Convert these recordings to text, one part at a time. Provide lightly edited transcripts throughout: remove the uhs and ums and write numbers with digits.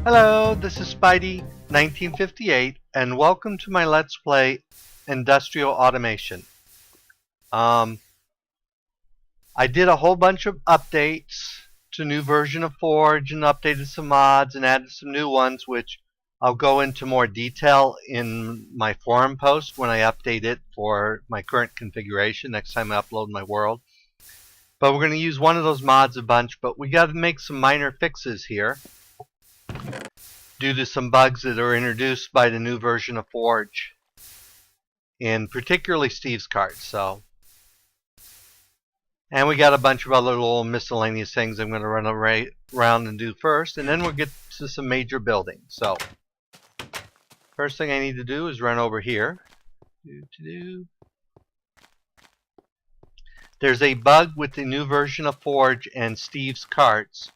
Hello, this is Spidey 1958 and welcome to my Let's Play Industrial Automation. I did a whole bunch of updates to new version of Forge and updated some mods and added some new ones, which I'll go into more detail in my forum post when I update it for my current configuration next time I upload my world. But we're going to use one of those mods a bunch, but we got to make some minor fixes here due to some bugs that are introduced by the new version of Forge, in particularly Steve's cart. And we got a bunch of other little miscellaneous things I'm going to run around and do first, and then we'll get to some major building. So first thing I need to do is run over here. There's a bug with the new version of Forge and Steve's carts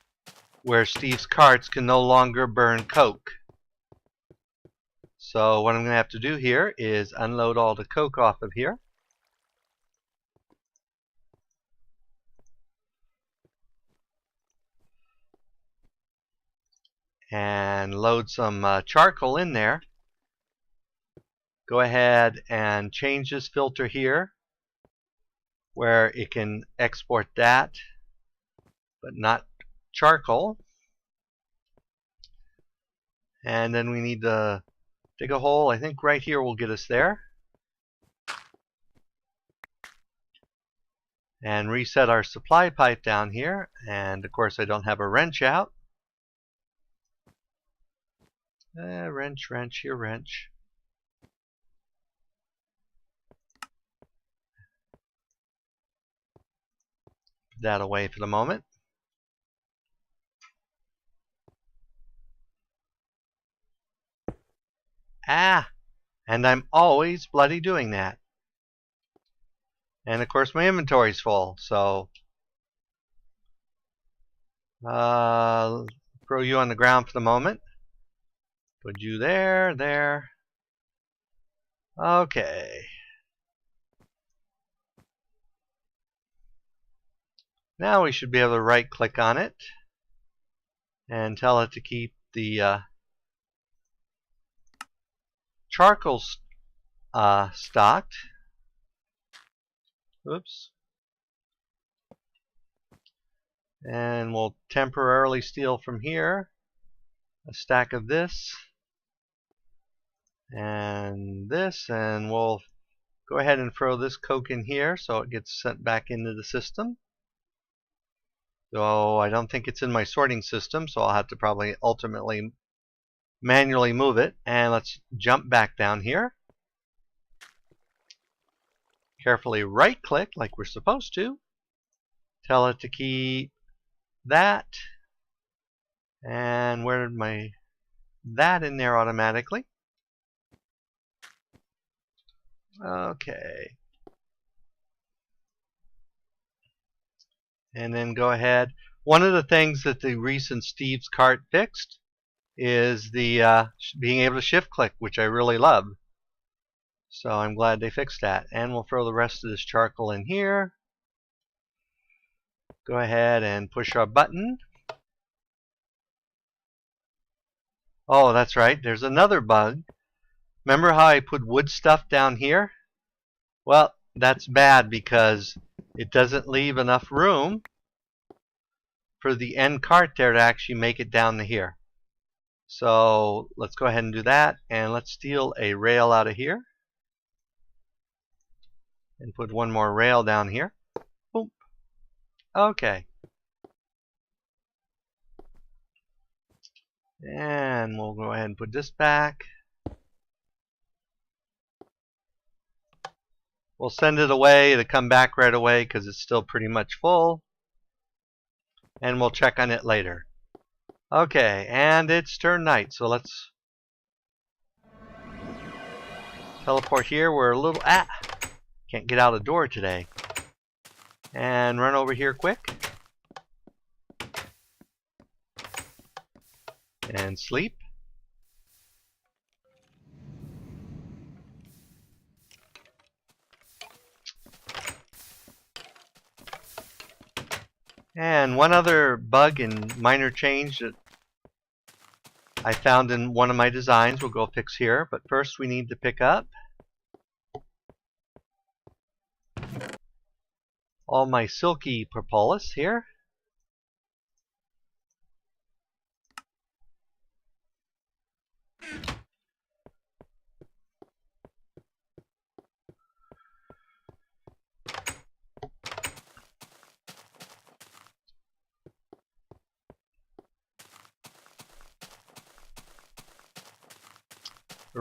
where Steve's carts can no longer burn coke. So what I'm going to have to do here is unload all the coke off of here. And load some charcoal in there. Go ahead and change this filter here where it can export that but not charcoal. And then we need to dig a hole. I think right here will get us there. And reset our supply pipe down here. And of course I don't have a wrench out. Wrench, here, wrench. Put that away for the moment. And I'm always bloody doing that. And of course my inventory's full, so throw you on the ground for the moment. Put you there. Okay. Now we should be able to right click on it and tell it to keep the charcoal stocked. Oops. And we'll temporarily steal from here a stack of this and this, and we'll go ahead and throw this coke in here so it gets sent back into the system. So I don't think it's in my sorting system, so I'll have to probably ultimately manually move it. And let's jump back down here. Carefully right click like we're supposed to. Tell it to keep that. And where did my that in there automatically? Okay. And then go ahead. One of the things that the recent Steve's cart fixed is the being able to shift click, which I really love. So I'm glad they fixed that. And we'll throw the rest of this charcoal in here. Go ahead and push our button. Oh, that's right. There's another bug. Remember how I put wood stuff down here? Well, that's bad because it doesn't leave enough room for the end cart there to actually make it down to here. So let's go ahead and do that, and let's steal a rail out of here and put one more rail down here. Boom. Okay. And we'll go ahead and put this back. We'll send it away to come back right away because it's still pretty much full. And we'll check on it later. Okay, and it's turned night, so let's teleport here. We're a little can't get out of the door today. And run over here quick. And sleep. And one other bug and minor change that I found in one of my designs. We'll go fix here, but first we need to pick up all my silky propolis here.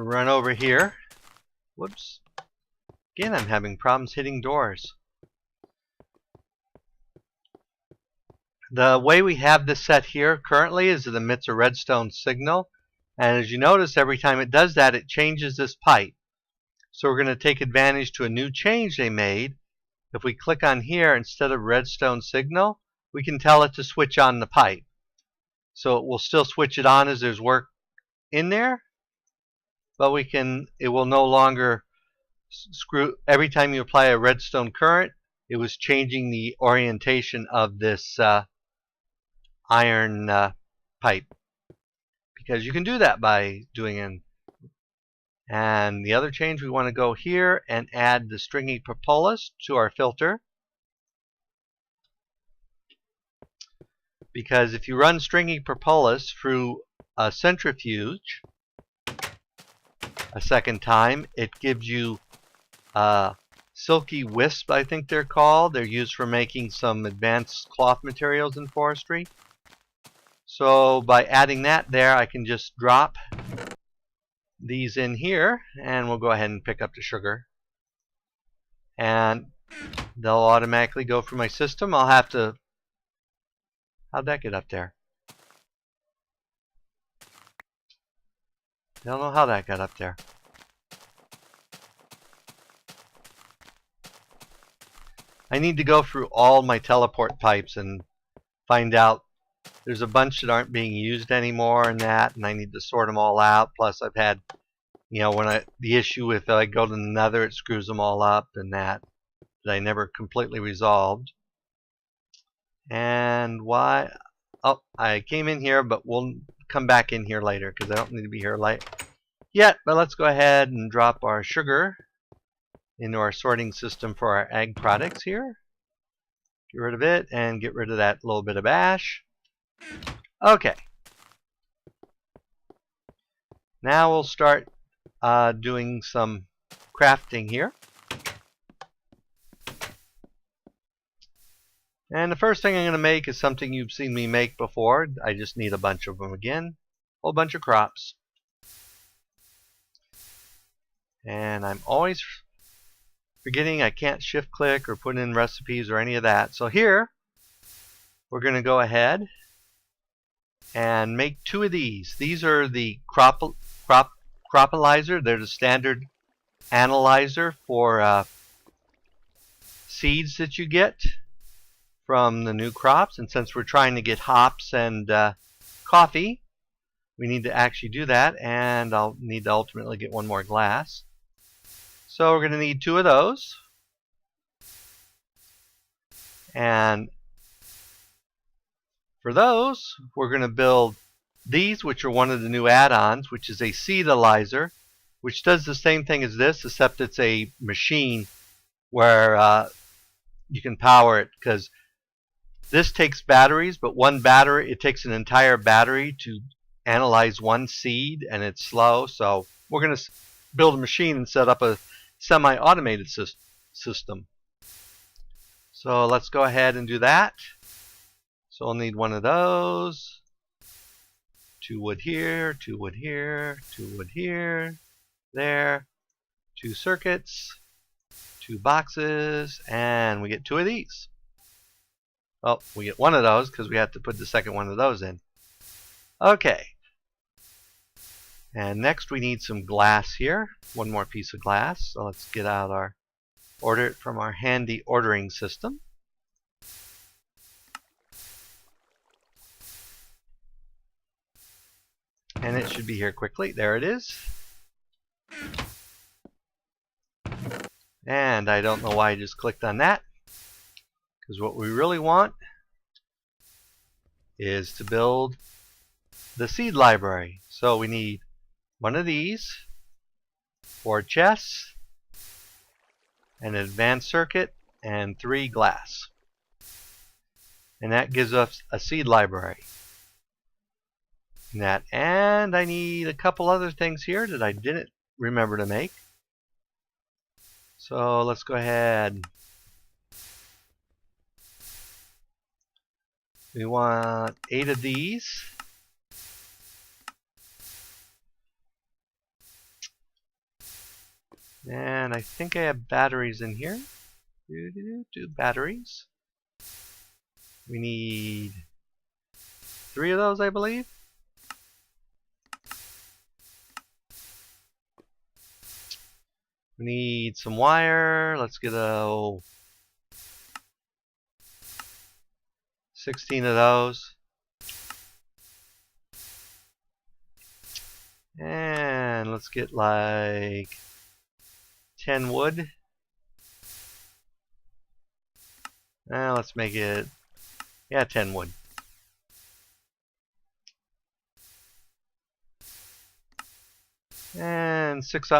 Run over here. Whoops. Again, I'm having problems hitting doors. The way we have this set here currently is it emits a redstone signal, and as you notice, every time it does that, it changes this pipe. So we're going to take advantage to a new change they made. If we click on here, instead of redstone signal, we can tell it to switch on the pipe. So it will still switch it on as there's work in there, but it will no longer screw. Every time you apply a redstone current, it was changing the orientation of this iron pipe, because you can do that by doing an. And the other change, we want to go here and add the stringy propolis to our filter, because if you run stringy propolis through a centrifuge a second time, it gives you silky wisp, I think they're called. They're used for making some advanced cloth materials in forestry. So by adding that there, I can just drop these in here, and we'll go ahead and pick up the sugar. And they'll automatically go through my system. I'll have to... How'd that get up there? I don't know how that got up there. I need to go through all my teleport pipes and find out. There's a bunch that aren't being used anymore and that, and I need to sort them all out. Plus I've had, the issue with I go to the Nether, it screws them all up, and that I never completely resolved. And why? Oh, I came in here, but we'll come back in here later because I don't need to be here yet. But let's go ahead and drop our sugar into our sorting system for our ag products here. Get rid of it and get rid of that little bit of ash. Okay. Now we'll start doing some crafting here. And the first thing I'm going to make is something you've seen me make before. I just need a bunch of them again. A whole bunch of crops. And I'm always forgetting I can't shift click or put in recipes or any of that. So here, we're going to go ahead and make 2 of these. These are the cropalizer. They're the standard analyzer for seeds that you get from the new crops. And since we're trying to get hops and coffee, we need to actually do that. And I'll need to ultimately get 1 more glass. So we're going to need 2 of those. And for those, we're going to build these, which are one of the new add-ons, which is a seedalizer, which does the same thing as this, except it's a machine where you can power it, because this takes batteries, but one battery, it takes an entire battery to analyze 1 seed, and it's slow. So we're going to build a machine and set up a semi-automated system. So let's go ahead and do that. So we'll need 1 of those. 2 wood here, 2 wood here, 2 wood here, there, 2 circuits, 2 boxes, and we get 2 of these. Oh, we get 1 of those because we have to put the second 1 of those in. Okay. And next we need some glass here. 1 more piece of glass. So let's get out order it from our handy ordering system. And it should be here quickly. There it is. And I don't know why I just clicked on that. Because what we really want is to build the seed library. So we need one of these, 4 chests, an advanced circuit, and 3 glass. And that gives us a seed library. And I need a couple other things here that I didn't remember to make. So let's go ahead. We want 8 of these. And I think I have batteries in here. Do batteries. We need 3 of those, I believe. We need some wire. Let's get 16 of those. And let's get like 10 wood. Let's make it, 10 wood. And 6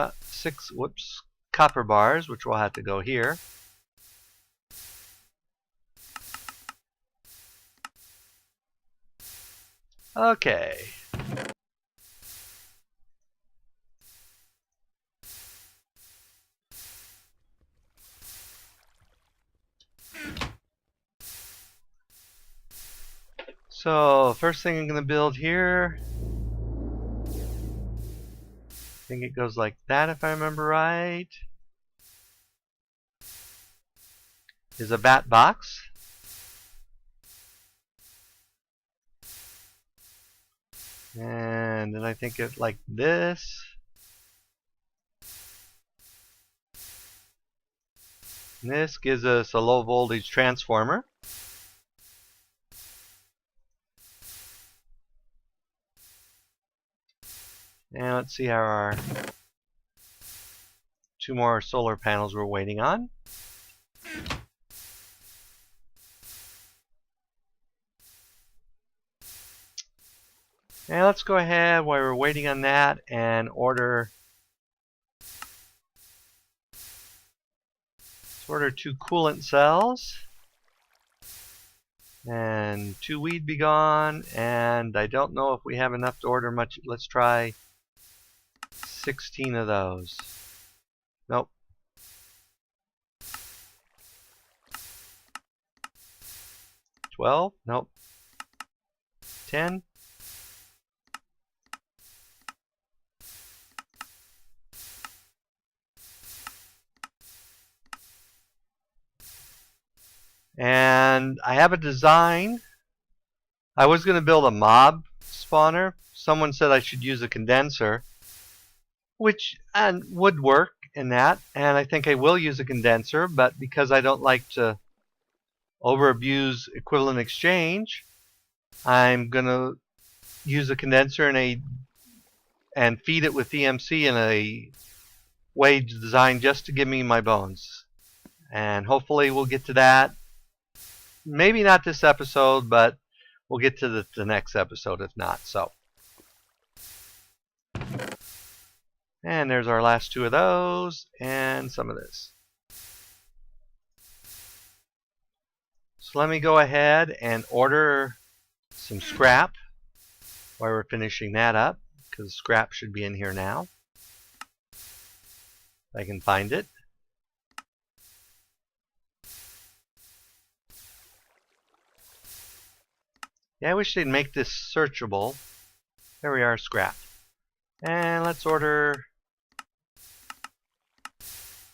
copper bars, which will have to go here. Okay. So, first thing I'm going to build here, I think it goes like that if I remember right, is a bat box. And then I think it like this. And this gives us a low voltage transformer. And let's see how our 2 more solar panels we're waiting on. And let's go ahead while we're waiting on that and order 2 coolant cells and 2 weed be gone, and I don't know if we have enough to order much. Let's try 16 of those. Nope. 12? Nope. 10? And I have a design. I was going to build a mob spawner. Someone said I should use a condenser, which would work in that, and I think I will use a condenser, but because I don't like to over-abuse equivalent exchange, I'm going to use a condenser and feed it with EMC in a way designed just to give me my bones. And hopefully we'll get to that. Maybe not this episode, but we'll get to the next episode if not. So, and there's our last 2 of those and some of this. So let me go ahead and order some scrap while we're finishing that up, because scrap should be in here now if I can find it. Yeah, I wish they'd make this searchable. There we are, scrap. And let's order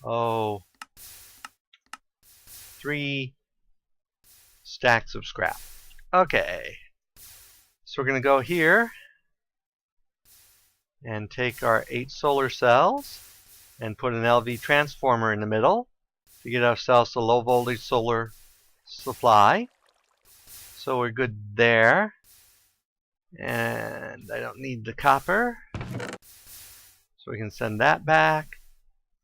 3 stacks of scrap. Okay. So we're going to go here and take our 8 solar cells and put an LV transformer in the middle to get ourselves a low voltage solar supply. So we're good there. And I don't need the copper. So we can send that back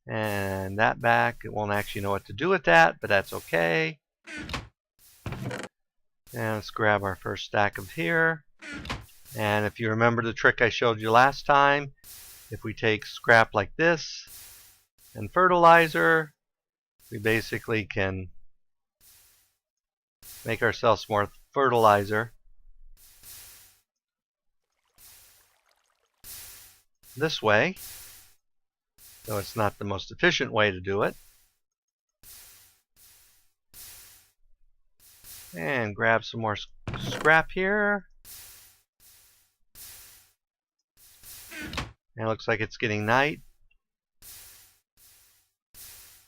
and that back. It won't actually know what to do with that, but that's okay. And let's grab our first stack of here. And if you remember the trick I showed you last time, if we take scrap like this and fertilizer, we basically can make ourselves more fertilizer this way, though it's not the most efficient way to do it. And grab some more scrap here. And it looks like it's getting night.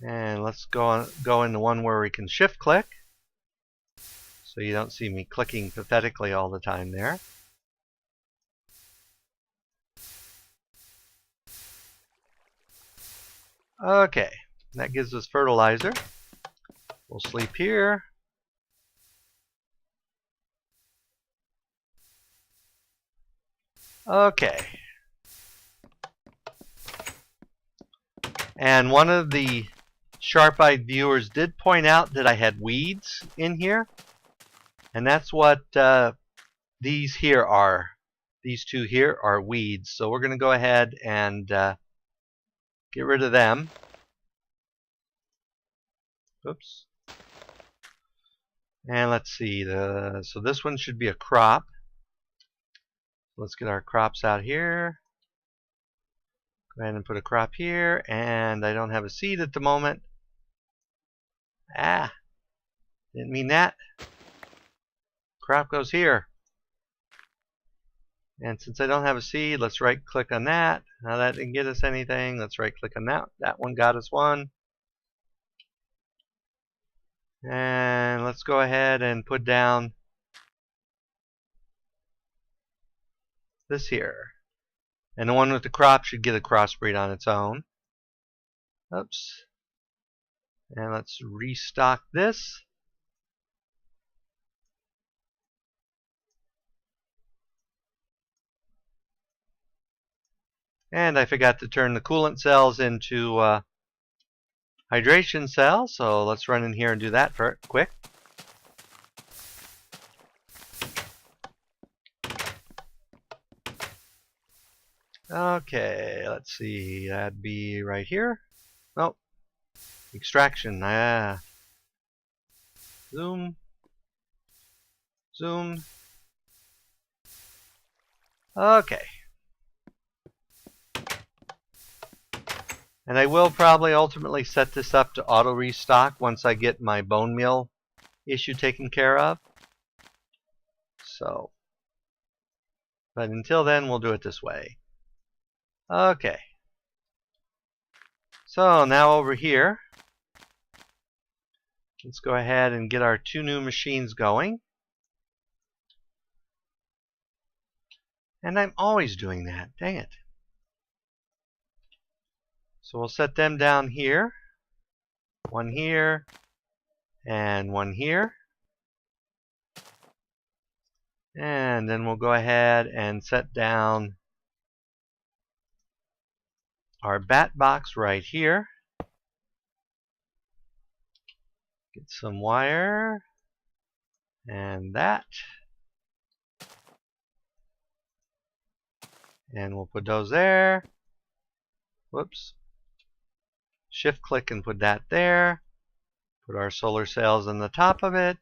And let's go into one where we can shift click, so you don't see me clicking pathetically all the time there. Okay, that gives us fertilizer. We'll sleep here. Okay. And one of the sharp-eyed viewers did point out that I had weeds in here. And that's what these here are. These two here are weeds. So we're going to go ahead and get rid of them. Oops. And let's see. So this one should be a crop. Let's get our crops out here. Go ahead and put a crop here. And I don't have a seed at the moment. Ah, didn't mean that. Crop goes here. And since I don't have a seed, let's right click on that. Now that didn't get us anything. Let's right click on that. That one got us one. And let's go ahead and put down this here. And the one with the crop should get a crossbreed on its own. Oops. And let's restock this. And I forgot to turn the coolant cells into hydration cells, so let's run in here and do that for quick. Okay, let's see, that'd be right here. Nope. Extraction, zoom. Zoom. Okay. And I will probably ultimately set this up to auto restock once I get my bone meal issue taken care of. So, but until then, we'll do it this way. Okay. So now over here, let's go ahead and get our two new machines going. And I'm always doing that. Dang it. So we'll set them down here. One here. And one here. And then we'll go ahead and set down our bat box right here. Get some wire. And that. And we'll put those there. Whoops. Shift click and put that there. Put our solar cells on the top of it.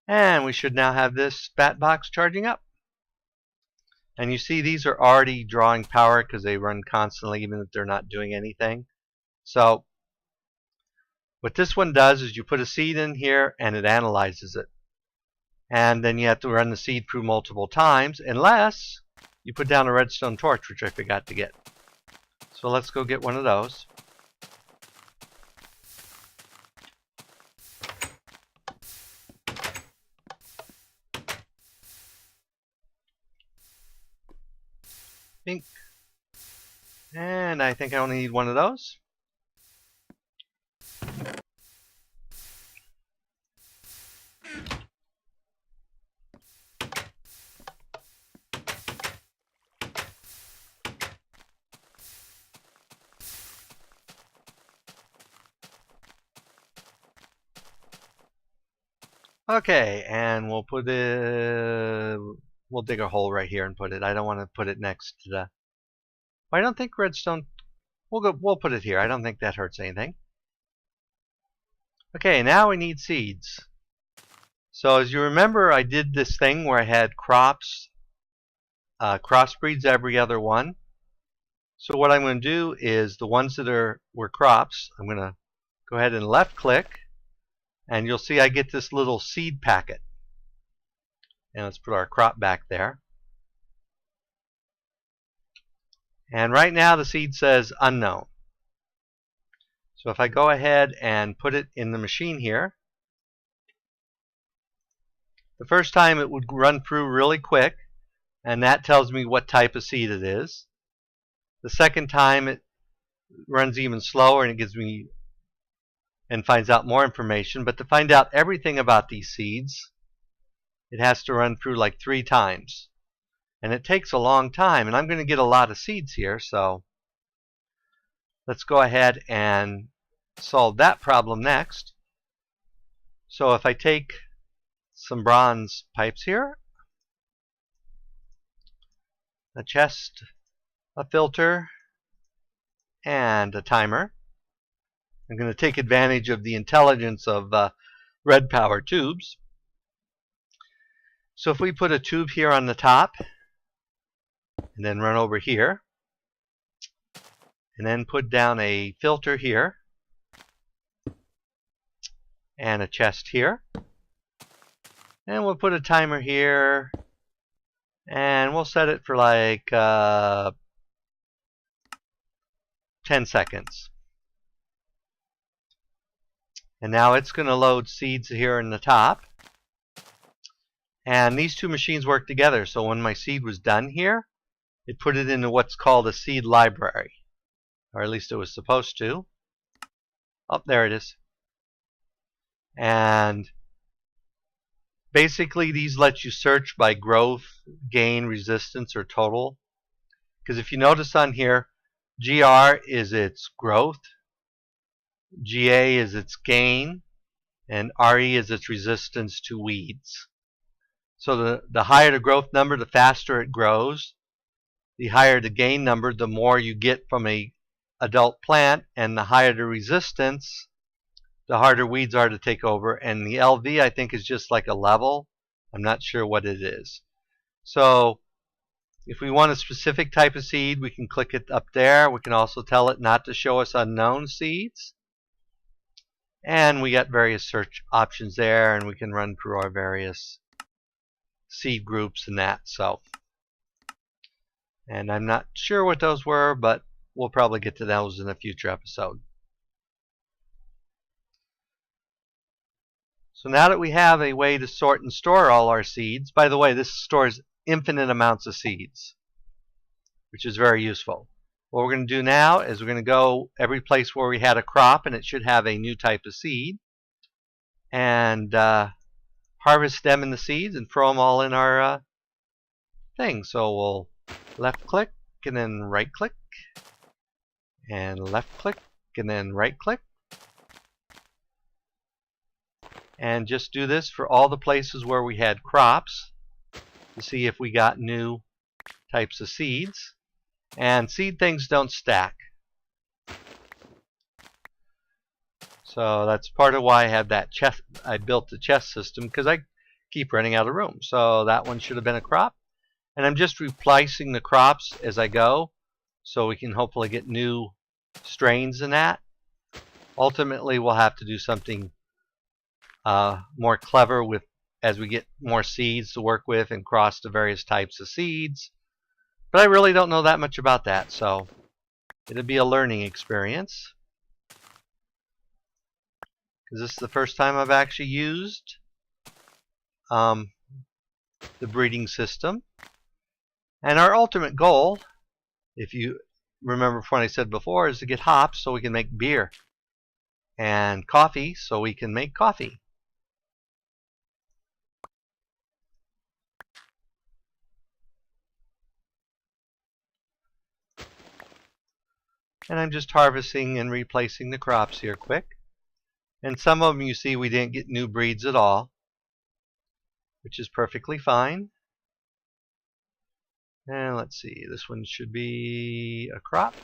And we should now have this bat box charging up. And you see these are already drawing power because they run constantly even if they're not doing anything. So what this one does is you put a seed in here and it analyzes it. And then you have to run the seed through multiple times unless you put down a redstone torch, which I forgot to get. So let's go get one of those. Pink. And I think I only need one of those. Okay, and we'll put it we'll dig a hole right here and put it. I don't want to put it next to the. I don't think redstone. We'll put it here. I don't think that hurts anything. Okay, now we need seeds. So as you remember, I did this thing where I had crops, crossbreeds every other one. So what I'm going to do is the ones that were crops, I'm going to go ahead and left click, and you'll see I get this little seed packet. And let's put our crop back there. And right now the seed says unknown. So if I go ahead and put it in the machine here, the first time it would run through really quick, and that tells me what type of seed it is. The second time it runs even slower and it gives me and finds out more information. But to find out everything about these seeds, it has to run through like 3 times. And it takes a long time, and I'm going to get a lot of seeds here, so let's go ahead and solve that problem next. So if I take some bronze pipes here, a chest, a filter, and a timer, I'm going to take advantage of the intelligence of red power tubes. So if we put a tube here on the top, and then run over here, and then put down a filter here, and a chest here, and we'll put a timer here, and we'll set it for like 10 seconds. And now it's going to load seeds here in the top. And these two machines work together, so when my seed was done here, it put it into what's called a seed library. Or at least it was supposed to. Oh, there it is. And basically these let you search by growth, gain, resistance, or total. Because if you notice on here, GR is its growth, GA is its gain, and RE is its resistance to weeds. So the higher the growth number, the faster it grows. The higher the gain number, the more you get from a adult plant, and the higher the resistance, the harder weeds are to take over. And the LV, I think, is just like a level. I'm not sure what it is. So if we want a specific type of seed, we can click it up there. We can also tell it not to show us unknown seeds. And we got various search options there, and we can run through our various seed groups and that. And I'm not sure what those were, but we'll probably get to those in a future episode. So now that we have a way to sort and store all our seeds, by the way, this stores infinite amounts of seeds, which is very useful. What we're going to do now is we're going to go every place where we had a crop, and it should have a new type of seed, and harvest them in the seeds and throw them all in our thing. So we'll left click and then right click, and left click and then right click, and just do this for all the places where we had crops to see if we got new types of seeds. And seed things don't stack, so that's part of why I had that chest. I built the chest system because I keep running out of room. So that one should have been a crop, and I'm just replacing the crops as I go, so we can hopefully get new strains in that. Ultimately, we'll have to do something more clever with as we get more seeds to work with and cross the various types of seeds. But I really don't know that much about that, so it'll be a learning experience. Because this is the first time I've actually used the breeding system. And our ultimate goal, if you remember what I said before, is to get hops so we can make beer, and coffee so we can make coffee. And I'm just harvesting and replacing the crops here quick. And some of them you see we didn't get new breeds at all, which is perfectly fine. And let's see, this one should be a crop.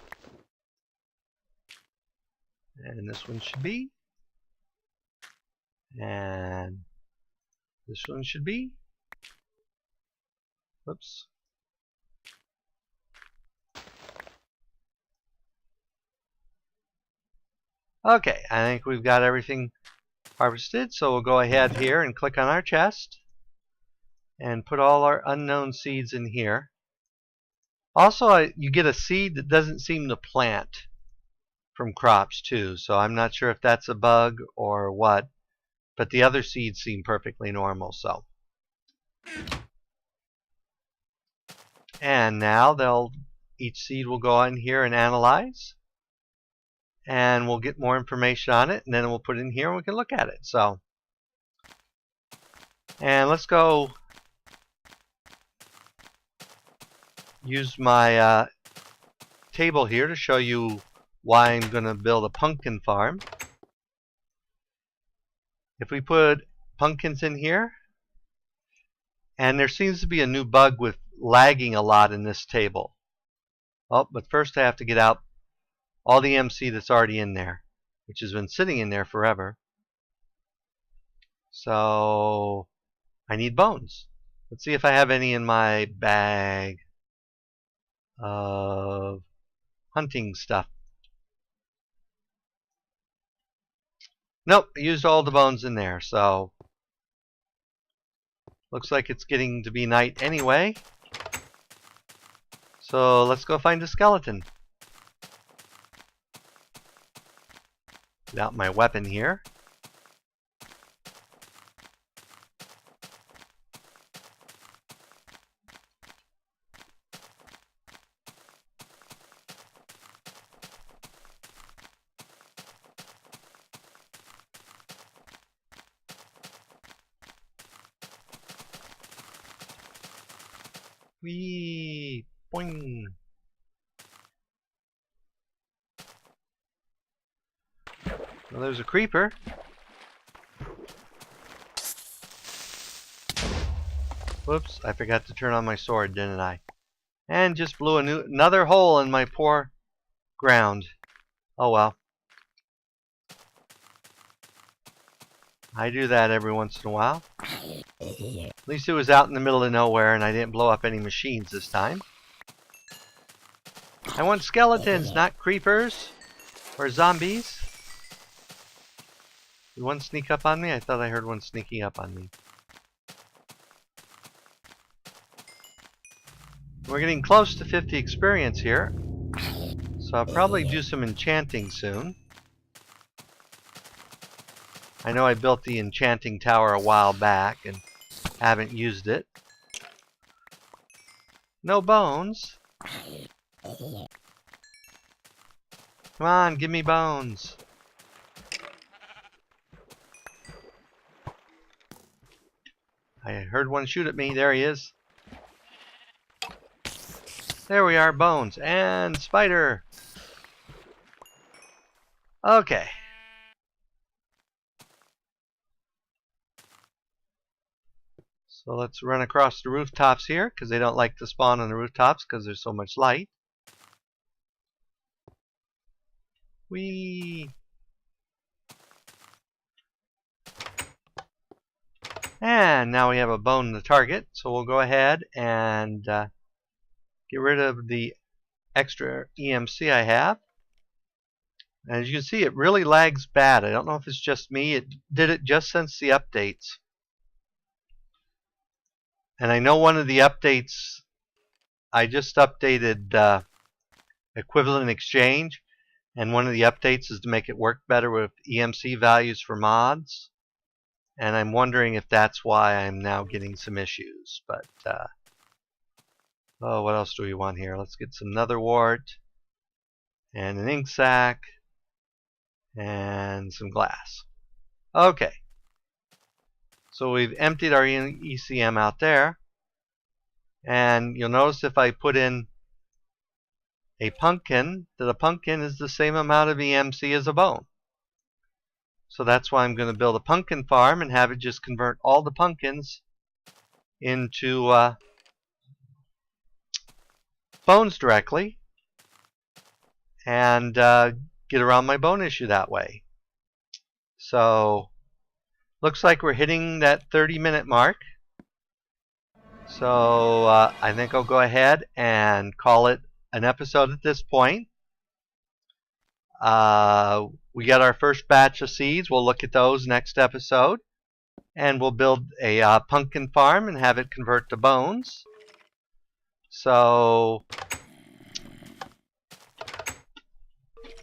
And this one should be. And this one should be. Whoops. Okay, I think we've got everything harvested, so we'll go ahead here and click on our chest and put all our unknown seeds in here. Also, you get a seed that doesn't seem to plant from crops too, so I'm not sure if that's a bug or what, but the other seeds seem perfectly normal. So, and now each seed will go in here and analyze, and we'll get more information on it, and then we'll put it in here and we can look at it. So, and let's go use my table here to show you why I'm going to build a pumpkin farm. If we put pumpkins in here, and there seems to be a new bug with lagging a lot in this table. Oh, but first I have to get out all the MC that's already in there, which has been sitting in there forever. So I need bones. Let's see if I have any in my bag of hunting stuff. Nope, I used all the bones in there, so looks like it's getting to be night anyway. So let's go find a skeleton. Get out my weapon here. Whee! Boing! Well, there's a creeper. Whoops, I forgot to turn on my sword, didn't I? And just blew another hole in my poor ground. Oh well. I do that every once in a while. At least it was out in the middle of nowhere and I didn't blow up any machines this time. I want skeletons, not creepers or zombies. Did one sneak up on me? I thought I heard one sneaking up on me. We're getting close to 50 experience here, so I'll probably do some enchanting soon. I know I built the enchanting tower a while back and haven't used it. No bones. Come on, give me bones. I heard one shoot at me. There he is. There we are, bones. And spider. Okay. So let's run across the rooftops here, because they don't like to spawn on the rooftops because there's so much light. Whee! And now we have a bone to target, so we'll go ahead and get rid of the extra EMC I have. As you can see, it really lags bad. I don't know if it's just me. It did it just since the updates. And I know one of the updates, I just updated Equivalent Exchange, and one of the updates is to make it work better with EMC values for mods. And I'm wondering if that's why I'm now getting some issues. But, oh, what else do we want here? Let's get some nether wart, and an ink sac, and some glass. Okay. So we've emptied our ECM out there. And you'll notice if I put in a pumpkin, that a pumpkin is the same amount of EMC as a bone. So that's why I'm going to build a pumpkin farm and have it just convert all the pumpkins into bones directly and get around my bone issue that way. So looks like we're hitting that 30-minute mark. So I think I'll go ahead and call it an episode at this point. We got our first batch of seeds. We'll look at those next episode. And we'll build a pumpkin farm and have it convert to bones. So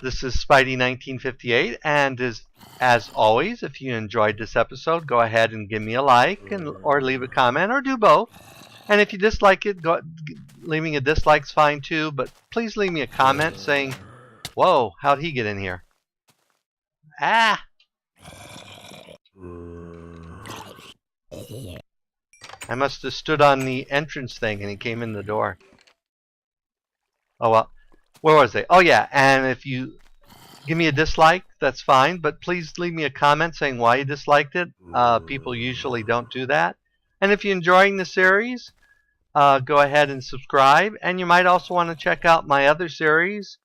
this is Spidey 1958, and as always, if you enjoyed this episode, go ahead and give me a like or leave a comment, or do both. And if you dislike it, leaving a dislike's fine too, but please leave me a comment saying, "Whoa, how'd he get in here?" Ah! I must have stood on the entrance thing and he came in the door. Oh well. Where was I? Oh yeah, and if you give me a dislike, that's fine, but please leave me a comment saying why you disliked it. People usually don't do that. And if you're enjoying the series, go ahead and subscribe. And you might also want to check out my other series,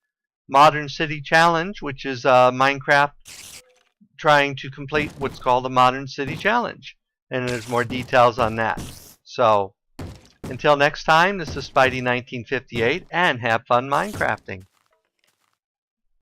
Modern City Challenge, which is Minecraft trying to complete what's called a Modern City Challenge. And there's more details on that. So, until next time, this is Spidey 1958, and have fun Minecrafting.